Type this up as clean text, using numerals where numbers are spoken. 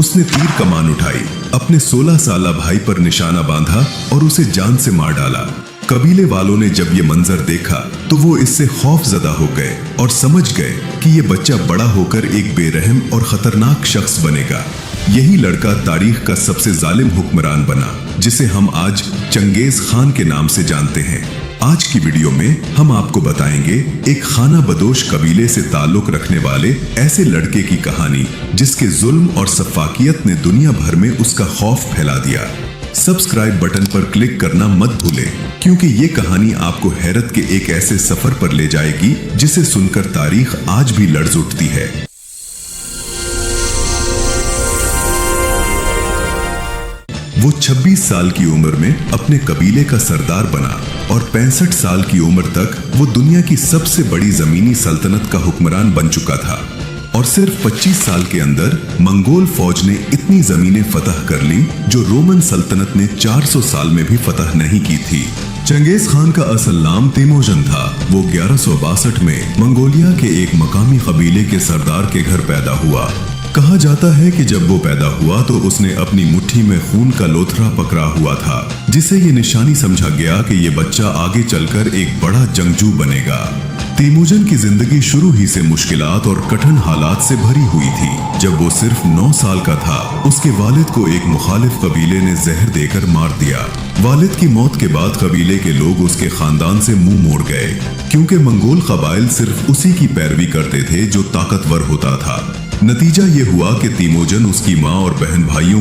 उसने तीर कमान उठाई, अपने 16 साला भाई पर निशाना बांधा और उसे जान से मार डाला। कबीले वालों ने जब ये मंजर देखा तो वो इससे खौफजदा हो गए और समझ गए कि ये बच्चा बड़ा होकर एक बेरहम और खतरनाक शख्स बनेगा। यही लड़का तारीख का सबसे जालिम हुक्मरान बना, जिसे हम आज चंगेज खान के नाम से जानते हैं। आज की वीडियो में हम आपको बताएंगे एक खाना बदोश कबीले से ताल्लुक रखने वाले ऐसे लड़के की कहानी जिसके जुल्म और सफाकियत ने दुनिया भर में उसका खौफ फैला दिया। सब्सक्राइब बटन पर क्लिक करना मत भूलें, क्योंकि ये कहानी आपको हैरत के एक ऐसे सफर पर ले जाएगी जिसे सुनकर तारीख आज भी लर्ज उठती है। वो 26 साल की उम्र में अपने कबीले का सरदार बना और 65 साल की उम्र तक वो दुनिया की सबसे बड़ी जमीनी सल्तनत का हुक्मरान बन चुका था। और सिर्फ 25 साल के अंदर मंगोल फौज ने इतनी जमीनें फतह कर ली जो रोमन सल्तनत ने 400 साल में भी फतह नहीं की थी। चंगेज खान का असल नाम तेमोजन था। वो 1162 में मंगोलिया के एक मकामी कबीले के सरदार के घर पैदा हुआ। कहा जाता है कि जब वो पैदा हुआ तो उसने अपनी मुट्ठी में खून का लोथरा पकड़ा हुआ था, जिसे ये निशानी समझा गया कि ये बच्चा आगे चलकर एक बड़ा जंगजू बनेगा। तेमोजन की जिंदगी शुरू ही से मुश्किलात और कठिन हालात से भरी हुई थी। जब वो सिर्फ 9 साल का था, उसके वालिद को एक मुखालिफ कबीले ने जहर देकर मार दिया। वालिद की मौत के बाद कबीले के लोग उसके खानदान से मुंह मोड़ गए, क्योंकि मंगोल कबाइल सिर्फ उसी की पैरवी करते थे जो ताकतवर होता था। नतीजा ये हुआ कि तेमोजन उसकी माँ और बहन भाइयों